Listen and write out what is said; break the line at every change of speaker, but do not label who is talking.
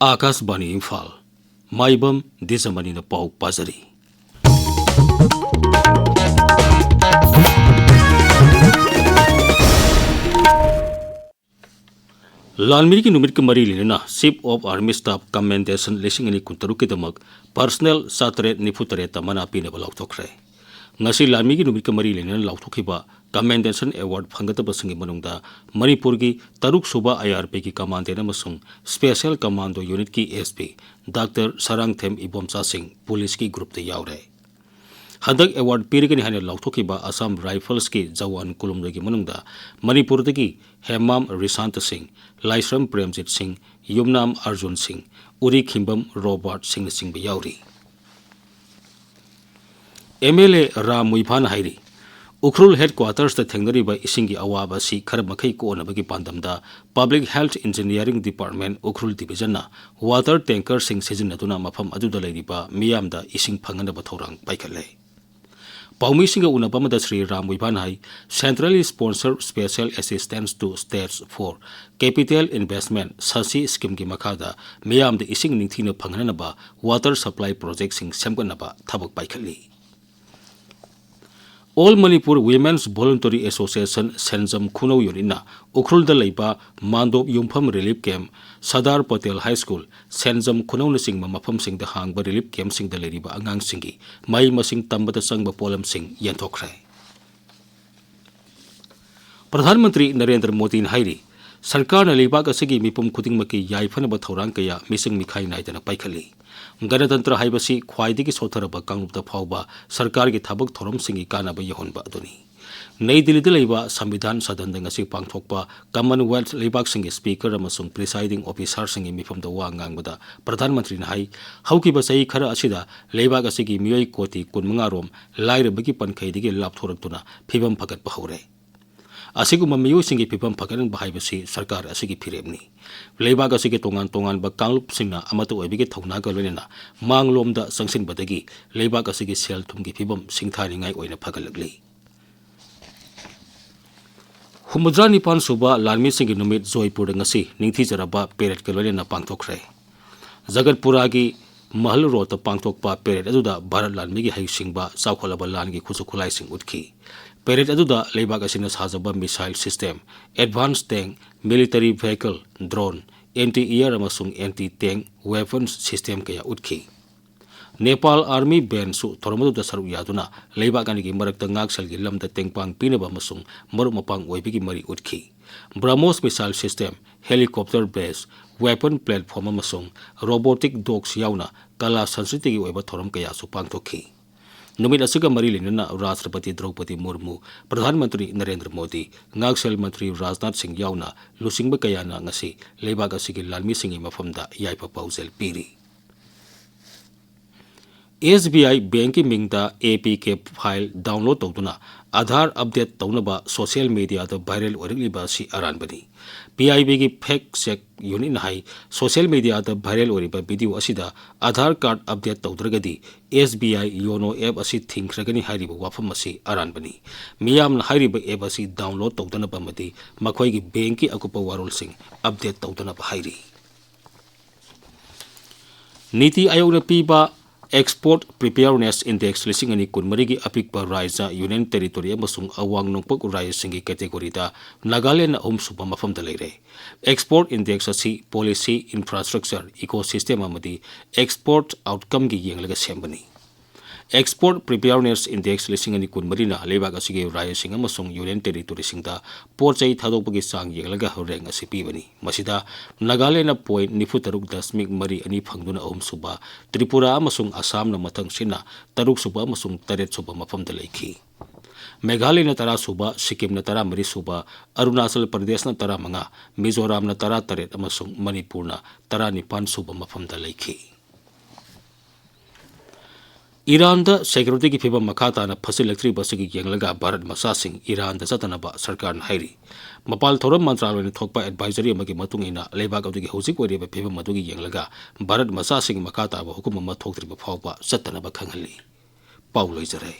आकाशवाणी इम्फाल माइबम दिजमनी न पाउ पाजरी लालमिरी की नुमित के मरी लेना chief of army staff commendation लिसिंग अनि कुंतरु के दमक पर्सनल 794 तमना पीनब लाउथोखरे ngasi लालमी की नुमित के मरी लेना लाउथोखिबा कमेंडेशन अवार्ड फंगतबसंगी मनुंगदा मणिपुर की तरुक सुबा IRP की कमांडेंट अमसुंग स्पेशल कमांडो यूनिट की SP doctor Sarangthem Ibomcha Singh police की ग्रुप ते यावरे हदक अवार्ड पीरगनी हाने लाउथोखिबा असम राइफल्स की जवान कुलुमदगी मनुंगदा मणिपुरदगी हेमाम रिशांत सिंह लाइसरम प्रेमजीत सिंह युमनाम अर्जुन सिंह उरी खिंबम रॉबर्ट सिंह सिंह यावरी MLA राम मुइफान हाइरी उखरुल हेडक्वार्टर्स द थेंगरीबा इसिंगी अवाबा सी खर मखै कोनबगी पांदमदा public health engineering department Ukhrul division water tanker सिंह सिजनदुना मफम अदुदा लेरिबा मियामदा इसिंग फंगनबा थौरांग पाइखले पाउमी सिंह उनबमदा श्री राम मुइफान हाई centrally sponsor special assistance to states for capital investment ससी स्कीम की मखादा मियामदा इसिंग निंगथिना फंगनबा वाटर सप्लाई प्रोजेक्ट सिंह सेमगनबा थबक पाइखली All Manipur Women's Voluntary Association Senjam Khunau Yunina Ukhrul da Leiba Mando Yumpham Relief Camp Sadar Patel High School Senjam Khunau na sing mafam sing da hangba relief camp sing da leriba angang singi mai masing tamba da sangba polam sing yanthokre Pradhan Mantri Narendra Modi hairi सरकार ने लेबाक असगी मिपुम खुदिंगमकी याइफनब थौरांग कया missing मिखाई नाइदना पाइखली गणतंत्र हाइबसी ख्वाइदिगी सोथरब कांगुपदा फावबा सरकार की थबक थोरमसिंगी कानाब यहोनबा अदुनी नई दिल्ली लेबा संविधान सदन दंगसी पांगथोकपा कॉमनवेल्थ लेबाकसिंगी स्पीकर अमसुंग प्रिसाइडिंग ऑफिसर सिंगी मिफमदा वा ngangbada प्रधानमंत्री न हाई हौकिबा सही खरा असिदा लेबाक असगी मियोई कोटी 15 रोम लाइरबगी पनखैदिगी लापथोरक्तुना फिबम फगत हौरे असिगुम मियोसिंगी फिबम फगन बाहाइबसी सरकार असिगी फिरेमनी लेबाग असिगी तोंगान तोंगान बा कांगलुप सिंगना अमतो ओइबिगे थौनागा लोइना मांगलोमदा संगसिनबदगी लेबाग असिगी सेल थुमगी फिबम सिंगथानिंगाई ओइना फगलगली हुमद्रा निपान सुबा लालमी सिंगी नुमित जोयपुर ngasi निंगथीजरबा पेरेड के लोइना पांगथोखरे जगतपुरा की महल रोड पांगथोकपा पेरेड अदुदा भारत लालमी की हैसिंगबा चावखलबा लानगी खुसु खुलाइसिंग उठखी पेरेड अदुदा लेबाग असिना साजबा missile system advance tank military vehicle drone anti air अमसुंग एंटी टैंक वेपन्स सिस्टम कया उठखी नेपाल आर्मी बैंड सु थोरमदुदा सरुक यादुना लेबाग अनिगी मरकता ngakselgi lamda tengpang pinaba अमसुंग मरु मपांग ओइबिगी मरी उठखी BrahMos missile system helicopter base weapon platform अमसुंग रोबोटिक डॉग्स याउना कला संस्कृति की ओइबा थोरम कया सु पांगथोखी नुमित असिगा मरी लेना राष्ट्रपति द्रौपदी मुर्मू प्रधानमंत्री नरेंद्र मोदी ngaksil मंत्री राजनाथ सिंह याउना लुसिंगबा कयाना ngasi लेबाग असिगी लालमी सिंगी मफमदा याइपा पाउजेल पीरी SBI बैंक की मिंगदा APK फाइल डाउनलोड तौदुना आधार अपडेट तौनबा सोशल मीडिया द वायरल ओरिलिबा सी अरानबनी PIB की फैक्ट चेक यूनिट हाई सोशल मीडिया द वायरल ओरिबा वीडियो असिदा आधार कार्ड अपडेट तौद्रगदी SBI योनो ऐप असि थिंख्रगनी हाइरिबा वाफम असि अरानबनी मियामना हाइरिबा ऐप असि डाउनलोड तौदनबा मदी मखोई की बैंक की अकुपा वारोल सिंह अपडेट तौदनबा हाइरी नीति आयोग ने पीबा एक्सपोर्ट प्रिपेयरनेस इंडेक्स लिसिंग अनि कुनमरी की अपिकपा राज्य यूनियन टेरिटोरी अमसुंग अवांग नोंगपक राज्यसिंगी कैटेगोरीदा नागालैंड अहम सुबा मफमदा लेरे एक्सपोर्ट इंडेक्स असि पॉलिसी इंफ्रास्ट्रक्चर इकोसिस्टम अमदी एक्सपोर्ट आउटकम की येंगलगा सेमबनी एक्सपोर्ट प्रिपेयरनेस इंडेक्स लिसिंग अनि कुनमरीना लेबाग असिगे राज्यसिंग अमसुंग यूनियन टेरिटोरी सिंगदा पोरचै थादोकपगी सांग येंगलगा रैंक असि पीबनी मसिदा नागालैंड पॉइंट 93.2 अनि फंगदुना अहम सुबा त्रिपुरा अमसुंग असम न मथंग सिना तरुक सुबा अमसुंग तरेट सुबा मफमदा लेखी मेघालय न 10 सुबा सिक्किम न 13 सुबा अरुणाचल प्रदेश न 15 मिजोराम न 13 अमसुंग मणिपुर न 19 सुबा मफमदा लेखी ईरान द सिक्योरिटी की फिबम मखाताना फसिलक्ट्री बसगी येंगलगा भारत मसासिंग ईरान द चतनबा सरकार न हाइरी मपाल थोरम मंत्रालय ने थोकपा एडवाइजरी अमगी मतुंगिना लेबाग अदुगी हौजिक ओरिबा फिबम मदुगी येंगलगा भारत मसासिंग मखाताबा हुकुम अमा थोक्त्रिबा फावबा चतनबा खंगली पाउ लोइजरे